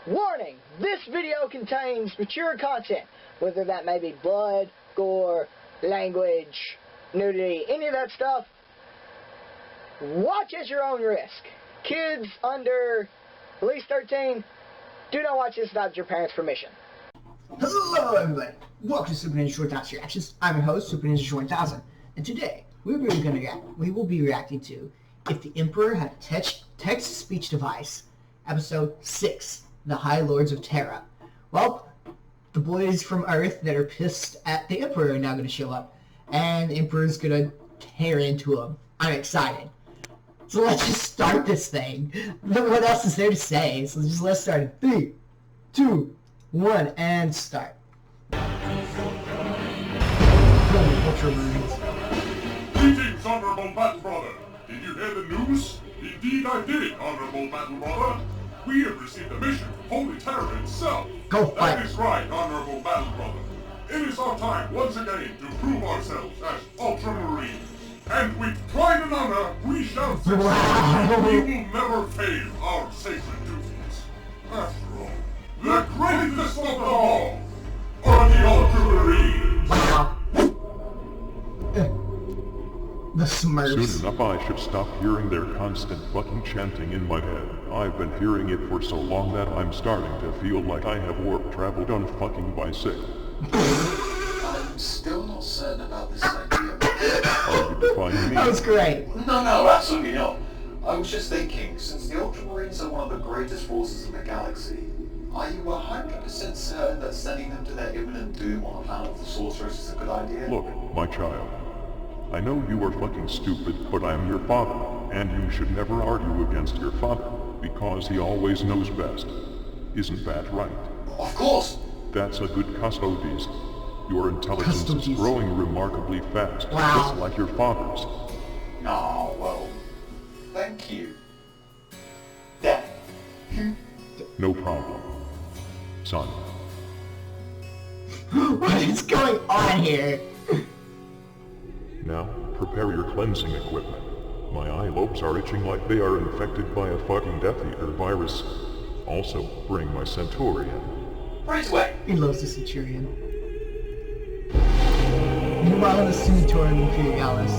Warning! This video contains mature content, whether that may be blood, gore, language, nudity, any of that stuff. Watch at your own risk. Kids under at least 13, do not watch this without your parents' permission. Hello everybody, welcome to Superninja20000 Reactions. I'm your host, Superninja20000, and today we will be reacting to If the Emperor Had a Text-to-Speech Device, Episode 6, The High Lords of Terra. Well, the boys from Earth that are pissed at the Emperor are now going to show up, and the Emperor's going to tear into them. I'm excited. So let's just start this thing. What else is there to say? So let's start in 3, 2, 1, and start. Greetings, Honorable Battle Brother. Did you hear the news? Indeed I did, Honorable Battle Brother. We have received a mission from Holy Terra itself. Go fight. That is right, Honorable Battle Brother. It is our time once again to prove ourselves as Ultramarines. And with pride and honor, we shall succeed. Wow. We will never fail our sacred duties. After all, the greatest of them all are the Ultramarines. Wow. The Smurfs. Soon enough I should stop hearing their constant fucking chanting in my head. I've been hearing it for so long that I'm starting to feel like I have warp traveled on a fucking bicycle. I'm still not certain about this idea. Are you defying me? That was great. No, absolutely not. I was just thinking, since the Ultramarines are one of the greatest forces in the galaxy, are you 100% certain that sending them to their imminent doom on a planet of the Sorceress is a good idea? Look, my child. I know you are fucking stupid, but I'm your father, and you should never argue against your father, because he always knows best. Isn't that right? Of course! That's a good custodes. Your intelligence is growing remarkably fast, Wow. just like your father's. Oh, well, thank you. Dad. No problem, son. What is going on here? Now, prepare your cleansing equipment. My eye lobes are itching like they are infected by a fucking Death Eater virus. Also, bring my Centurion. Right away! He loves the Centurion. Meanwhile, the Centurion Imperialis.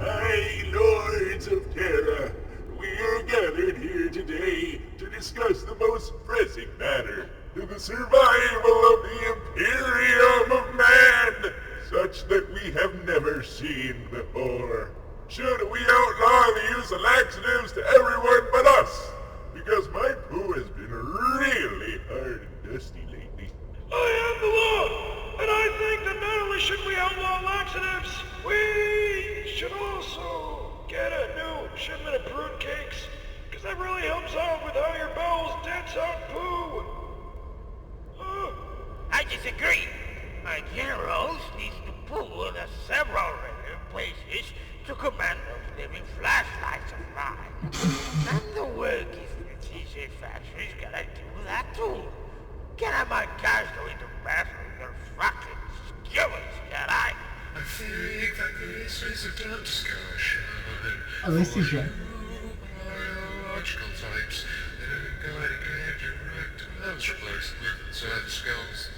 Hey, Lords of Terra, we are gathered here today to discuss the most pressing matter, the survival of the Imperium of Man, such that we have never seen before. Should we outlaw the use of laxatives to everyone but us? Because my poo has been really hard and dusty lately. I am the law, and I think that not only should we outlaw laxatives, we should also get a new shipment of fruit cakes, because that really helps out with how your bowels dance out poo. I disagree. My generals need to pull the several places to command those living flashlights of mine. And the workers in the TJ factory's gotta do that too. Can I my guys go into battle with their fucking skillets, can I? I think that this is a dumb discussion. At least he's right. Biological types that are going to get direct those replaced with inside the skulls.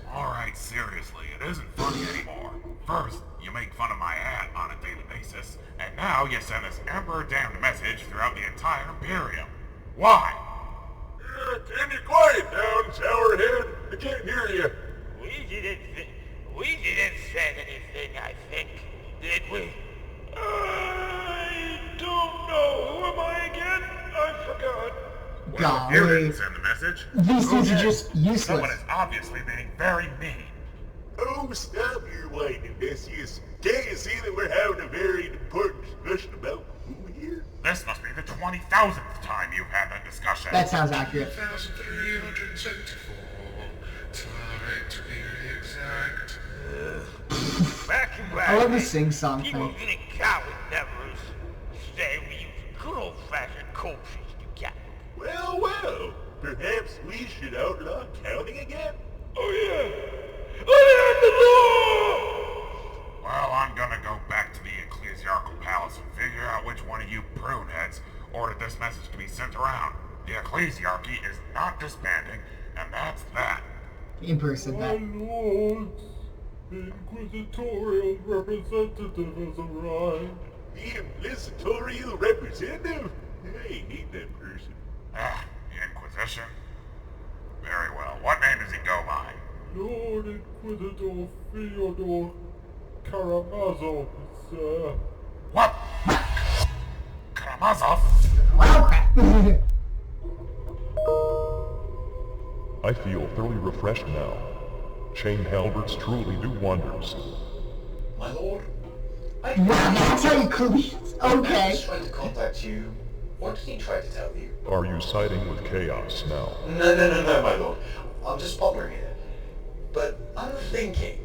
Alright, seriously, it isn't funny anymore. First, you make fun of my hat on a daily basis, and now you send this emperor-damned message throughout the entire Imperium. Why? Can you quiet down, Sourhead? I can't hear you. We didn't say anything, I think, did we? I don't know. Who am I again? I forgot. Well, you didn't send the message. These Who dudes are did? just useless. Someone is obviously being very mean. Oh, stop your whining, Decius. Can't you see that we're having a very important discussion about who here? This must be the 20,000th time you've had that discussion. That sounds accurate. 1,374. Time to be exact. Back in I love the sing-song people thing. didn't count with numbers. Today we use good old-fashioned cold sheets to count. Well, perhaps we should outlaw counting again? Oh yeah. I am the law! Well, I'm gonna go back to the ecclesiarchal palace and figure out which one of you pruneheads ordered this message to be sent around. The ecclesiarchy is not disbanding, and that's that. The Emperor said that. My lords, the inquisitorial representative has arrived. The inquisitorial representative? I hate that person. Ah, the Inquisition? Very well. What name does he go by? Lord Inquisitor Fyodor Karamazov, sir. What? Karamazov? Wow, crap. I feel thoroughly refreshed now. Chain halberds truly do wonders. My lord, I Wow, that's how you clean. Okay. Magnus tried to contact you. What did he try to tell you? Are you siding with chaos now? No, my lord. I'm just pondering here. But I'm thinking,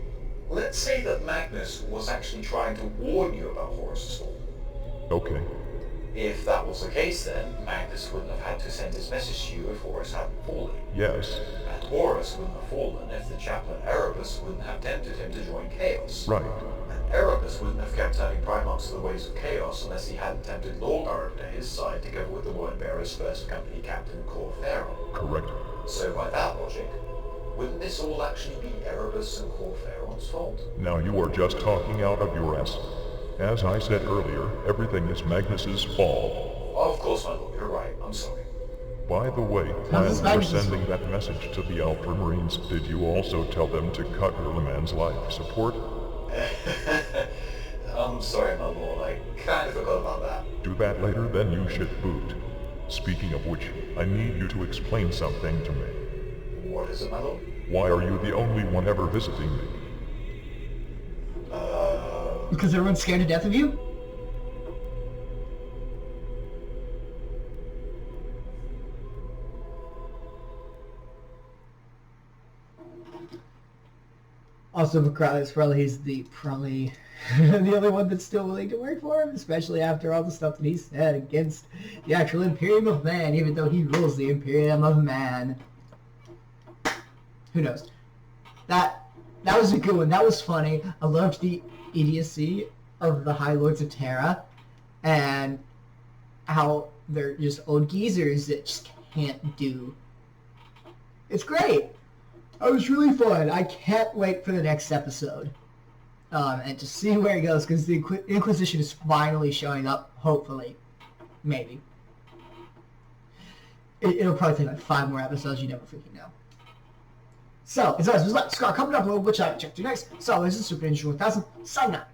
let's say that Magnus was actually trying to warn you about Horus's fall. Okay. If that was the case, then Magnus wouldn't have had to send his message to you if Horus hadn't fallen. Yes. And Horus wouldn't have fallen if the chaplain Erebus wouldn't have tempted him to join Chaos. Right. And Erebus wouldn't have kept turning Primarchs to the ways of Chaos unless he hadn't tempted Lorgar to his side together with the Wordbearer's first company captain, Corfero. Correct. So by that logic, wouldn't this all actually be Erebus and Corferon's fault? Now you are just talking out of your ass. As I said earlier, everything is Magnus's fault. Of course, my lord, you're right. I'm sorry. By the way, while you were sending that message to the Ultramarines, did you also tell them to cut Hurleman's life support? I'm sorry, my lord. I kind of forgot about that. Do that later, then you should boot. Speaking of which, I need you to explain something to me. What is it, my lord? Why are you the only one ever visiting me? Because everyone's scared to death of you? Also, Macross probably he's the only one that's still willing to work for him, especially after all the stuff that he said against the actual Imperium of Man, even though he rules the Imperium of Man. Who knows? That was a good one. That was funny. I loved the idiocy of the High Lords of Terra and how they're just old geezers that just can't do. It's great. It was really fun. I can't wait for the next episode and to see where it goes, because the Inquisition is finally showing up, hopefully. Maybe. It'll probably take like 5 more episodes, you never freaking know. So, as always, like, Scar, comment down below which I checked you next. So, this is Superninja20000, signing out.